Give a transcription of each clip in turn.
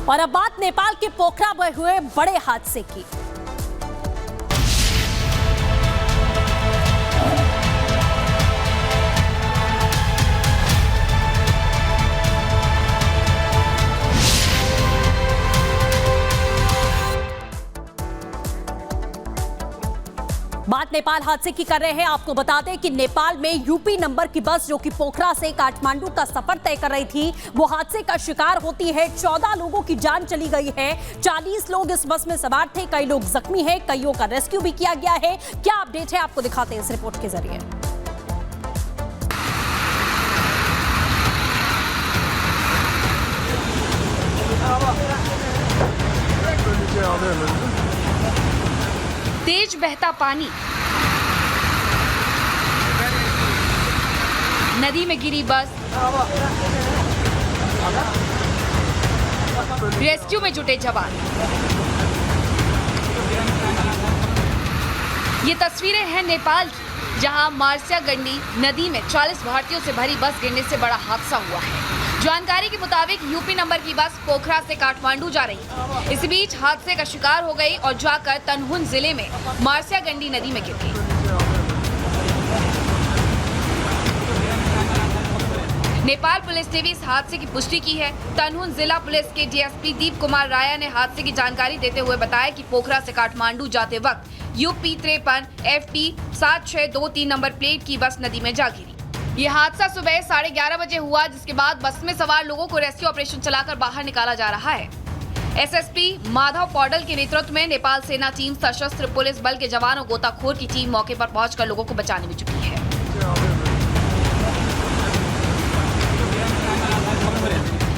और अब बात नेपाल के पोखरा में हुए बड़े हादसे की। बात नेपाल हादसे की कर रहे हैं। आपको बता दें कि नेपाल में यूपी नंबर की बस जो कि पोखरा से काठमांडू का सफर तय कर रही थी, वो हादसे का शिकार होती है। 14 लोगों की जान चली गई है। 40 लोग इस बस में सवार थे, कई लोग जख्मी हैं, कईयों का रेस्क्यू भी किया गया है। क्या अपडेट है आपको दिखाते हैं इस रिपोर्ट के जरिए। तेज बहता पानी, नदी में गिरी बस, रेस्क्यू में जुटे जवान। ये तस्वीरें हैं नेपाल की, जहां मार्सिया गंडी नदी में 40 भारतीयों से भरी बस गिरने से बड़ा हादसा हुआ है। जानकारी के मुताबिक यूपी नंबर की बस पोखरा से काठमांडू जा रही थी। इसी बीच हादसे का शिकार हो गई और जाकर तनहुन जिले में मार्सिया गंडी नदी में गिर गई। नेपाल पुलिस ने भी इस हादसे की पुष्टि की है। तनहुन जिला पुलिस के डीएसपी दीप कुमार राया ने हादसे की जानकारी देते हुए बताया कि पोखरा से काठमांडू जाते वक्त यूपी 53 FT 7623 नंबर प्लेट की बस नदी में जा गिरी। ये हादसा सुबह 11:30 बजे हुआ, जिसके बाद बस में सवार लोगों को रेस्क्यू ऑपरेशन चलाकर बाहर निकाला जा रहा है। एसएसपी माधव पौडल के नेतृत्व में नेपाल सेना टीम, सशस्त्र पुलिस बल के जवान और गोताखोर की टीम मौके पर पहुंचकर लोगों को बचाने में जुटी है।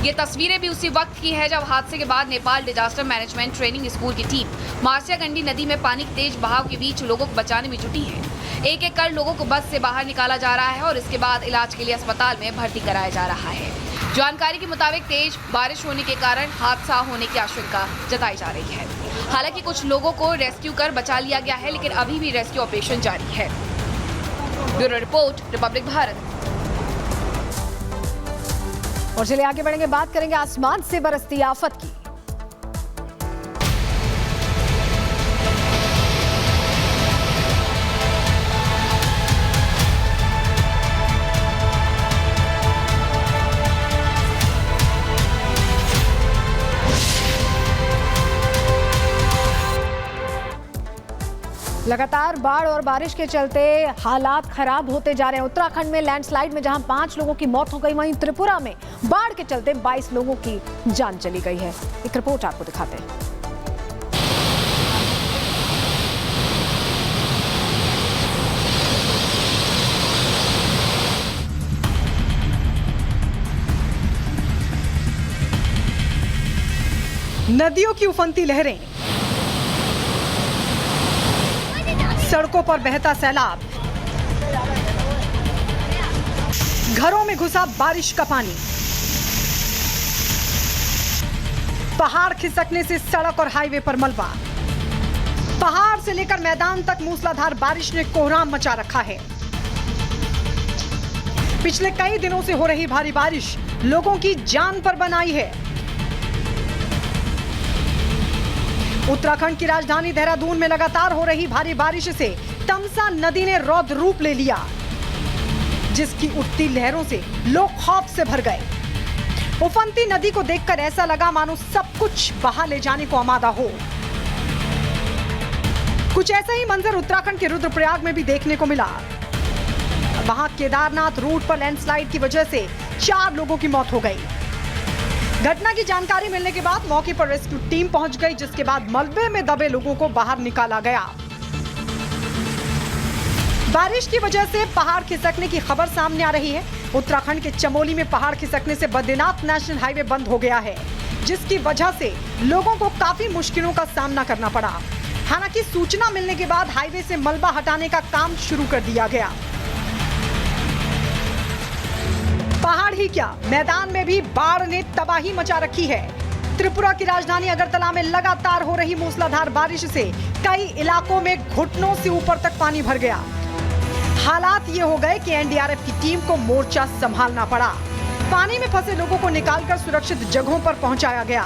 ये तस्वीरें भी उसी वक्त की है जब हादसे के बाद Nepal disaster management training school की टीम मार्सिया गंडी नदी में पानी के तेज बहाव के बीच लोगों को बचाने में जुटी है। एक एक कर लोगों को बस से बाहर निकाला जा रहा है और इसके बाद इलाज के लिए अस्पताल में भर्ती कराया जा रहा है। जानकारी के मुताबिक तेज बारिश होने के कारण हादसा होने की आशंका जताई जा रही है। हालांकि कुछ लोगों को रेस्क्यू कर बचा लिया गया है, लेकिन अभी भी रेस्क्यू ऑपरेशन जारी है। Bureau report, Republic Bharat. और चलिए आगे बढ़ेंगे, बात करेंगे आसमान से बरसती आफत की। लगातार बाढ़ और बारिश के चलते हालात खराब होते जा रहे हैं। उत्तराखंड में लैंडस्लाइड में जहां 5 लोगों की मौत हो गई, वहीं त्रिपुरा में बाढ़ के चलते 22 लोगों की जान चली गई है। एक रिपोर्ट आपको दिखाते हैं। नदियों की उफनती लहरें, सड़कों पर बहता सैलाब, घरों में घुसा बारिश का पानी, पहाड़ खिसकने से सड़क और हाईवे पर मलबा, पहाड़ से लेकर मैदान तक मूसलाधार बारिश ने कोहराम मचा रखा है। पिछले कई दिनों से हो रही भारी बारिश लोगों की जान पर बनाई है। उत्तराखंड की राजधानी देहरादून में लगातार हो रही भारी बारिश से तमसा नदी ने रौद्र रूप ले लिया, जिसकी उठती लहरों से लोग खौफ से भर गए। उफनती नदी को देखकर ऐसा लगा मानो सब कुछ बहा ले जाने को आमादा हो। कुछ ऐसा ही मंजर उत्तराखंड के रुद्रप्रयाग में भी देखने को मिला। वहां केदारनाथ रूट पर लैंडस्लाइड की वजह से 4 लोगों की मौत हो गई। घटना की जानकारी मिलने के बाद मौके पर रेस्क्यू टीम पहुंच गई, जिसके बाद मलबे में दबे लोगों को बाहर निकाला गया। बारिश की वजह से पहाड़ खिसकने की खबर सामने आ रही है। उत्तराखंड के चमोली में पहाड़ खिसकने से बद्रीनाथ नेशनल हाईवे बंद हो गया है, जिसकी वजह से लोगों को काफी मुश्किलों का सामना करना पड़ा। हालांकि सूचना मिलने के बाद हाईवे से मलबा हटाने का काम शुरू कर दिया गया। पहाड़ ही क्या, मैदान में भी बाढ़ ने तबाही मचा रखी है। त्रिपुरा की राजधानी अगरतला में लगातार हो रही मूसलाधार बारिश से कई इलाकों में घुटनों से ऊपर तक पानी भर गया। हालात ये हो गए कि एनडीआरएफ की टीम को मोर्चा संभालना पड़ा। पानी में फंसे लोगों को निकालकर सुरक्षित जगहों पर पहुंचाया गया।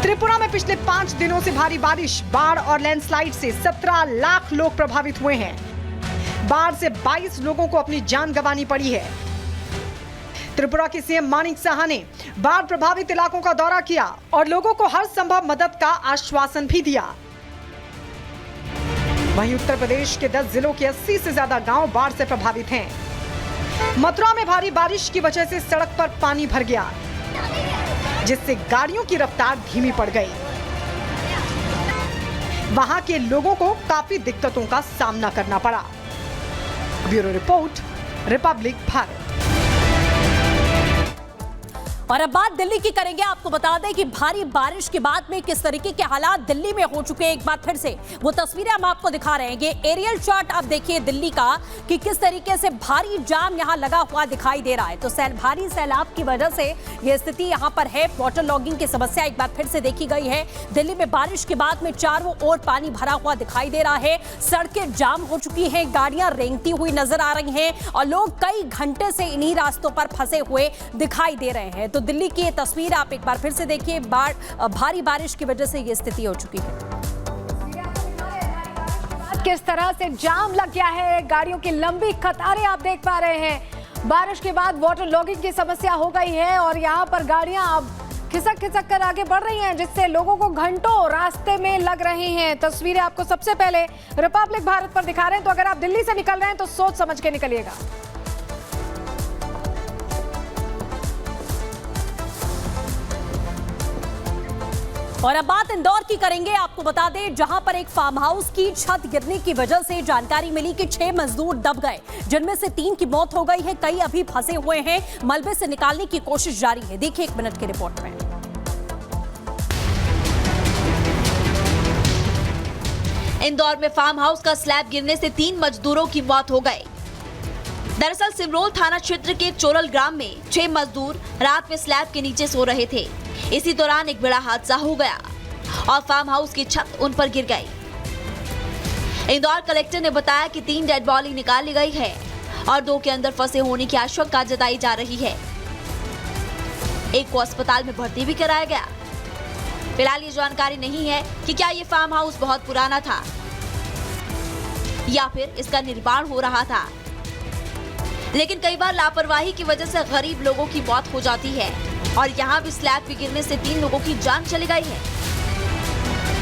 त्रिपुरा में पिछले 5 दिनों से भारी बारिश, बाढ़ और लैंडस्लाइड से 17 लाख लोग प्रभावित हुए हैं। बाढ़ से 22 लोगों को अपनी जान गंवानी पड़ी है। त्रिपुरा के सीएम मानिक साहा ने बाढ़ प्रभावित इलाकों का दौरा किया और लोगों को हर संभव मदद का आश्वासन भी दिया। वहीं उत्तर प्रदेश के 10 जिलों के 80 से ज्यादा गांव बाढ़ से प्रभावित हैं। मथुरा में भारी बारिश की वजह से सड़क पर पानी भर गया, जिससे गाड़ियों की रफ्तार धीमी पड़ गई। वहां के लोगों को काफी दिक्कतों का सामना करना पड़ा। Bureau report, Republic Bharat. और अब बात दिल्ली की करेंगे। आपको बता दें कि भारी बारिश के बाद में किस तरीके के हालात दिल्ली में हो चुके हैं। एक बार फिर से वो तस्वीरें हम आपको दिखा रहे हैं। ये एरियल शॉट आप देखिए दिल्ली का कि किस तरीके से भारी जाम यहां लगा हुआ दिखाई दे रहा है। तो भारी सैलाब की वजह से ये स्थिति यहां पर है। वाटर लॉगिंग की समस्या एक बार फिर से देखी गई है। दिल्ली में बारिश के बाद में चारों ओर पानी भरा हुआ दिखाई दे रहा है। सड़कें जाम हो चुकी हैं, गाड़ियां रेंगती हुई नजर आ रही हैं और लोग कई घंटे से इन्हीं रास्तों पर फंसे हुए दिखाई दे रहे हैं। तो दिल्ली की ये तस्वीर आप एक बार फिर से देखिए। भारी बारिश की वजह से ये स्थिति हो चुकी है। किस तरह से जाम लग गया है, गाड़ियों की लंबी कतारें आप देख पा रहे हैं। बारिश के बाद वाटर लॉगिंग की समस्या हो गई है और यहाँ पर गाड़ियां अब खिसक खिसक कर आगे बढ़ रही हैं, जिससे लोगों को घंटों रास्ते में लग रही हैं। तस्वीरें आपको सबसे पहले रिपब्लिक भारत पर दिखा रहे हैं। तो अगर आप दिल्ली से निकल रहे हैं तो सोच समझ के निकलिएगा। और अब बात इंदौर की करेंगे। आपको बता दें जहां पर एक फार्म हाउस की छत गिरने की वजह से जानकारी मिली कि 6 मजदूर दब गए, जिनमें से 3 की मौत हो गई है। कई अभी फंसे हुए हैं, मलबे से निकालने की कोशिश जारी है। देखिए 1 मिनट की रिपोर्ट में। इंदौर में फार्म हाउस का स्लैब गिरने से 3 मजदूरों की मौत हो गई। दरअसल सिमरोल थाना क्षेत्र के चोरल ग्राम में 6 मजदूर रात में स्लैब के नीचे सो रहे थे। इसी दौरान एक बड़ा हादसा हो गया और फार्म हाउस की छत उन पर गिर गई। इंदौर कलेक्टर ने बताया कि 3 डेड बॉडी निकाल ली गई है और 2 के अंदर फंसे होने की आशंका जताई जा रही है। एक को अस्पताल में भर्ती भी कराया गया। फिलहाल ये जानकारी नहीं है कि क्या ये फार्म हाउस बहुत पुराना था या फिर इसका निर्माण हो रहा था, लेकिन कई बार लापरवाही की वजह से गरीब लोगों की मौत हो जाती है और यहाँ भी स्लैब के गिरने से 3 लोगों की जान चली गई है।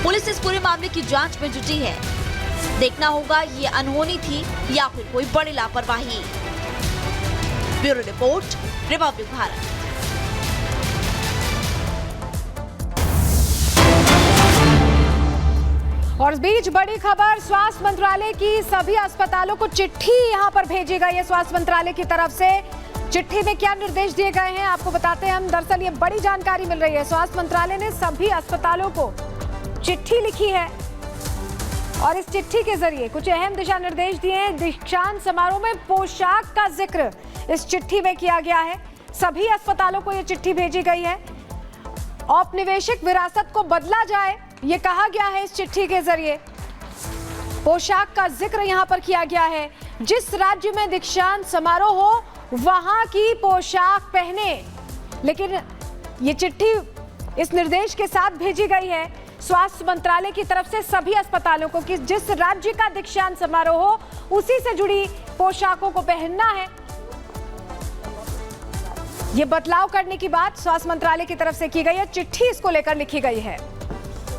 पुलिस इस पूरे मामले की जांच में जुटी है। देखना होगा ये अनहोनी थी या फिर कोई बड़ी लापरवाही। Bureau report, Republic Bharat. और इस बीच बड़ी खबर, स्वास्थ्य मंत्रालय की सभी अस्पतालों को चिट्ठी यहां पर भेजी गई है। स्वास्थ्य मंत्रालय की तरफ से चिट्ठी में क्या निर्देश दिए गए हैं आपको बताते हैं हम। दरअसल ये बड़ी जानकारी मिल रही है। स्वास्थ्य मंत्रालय ने सभी अस्पतालों को चिट्ठी लिखी है और इस चिट्ठी के जरिए कुछ अहम दिशा निर्देश दिए हैं। दीक्षांत समारोह में पोशाक का जिक्र इस चिट्ठी में किया गया है। सभी अस्पतालों को ये चिट्ठी भेजी गई है। औपनिवेशिक विरासत को बदला जाए, ये कहा गया है इस चिट्ठी के जरिए। पोशाक का जिक्र यहाँ पर किया गया है। जिस राज्य में दीक्षांत समारोह हो वहां की पोशाक पहने। लेकिन ये चिट्ठी इस निर्देश के साथ भेजी गई है स्वास्थ्य मंत्रालय की तरफ से सभी अस्पतालों को कि जिस राज्य का दीक्षांत समारोह हो उसी से जुड़ी पोशाकों को पहनना है। ये बदलाव करने की बात स्वास्थ्य मंत्रालय की तरफ से की गई है। चिट्ठी इसको लेकर लिखी गई है।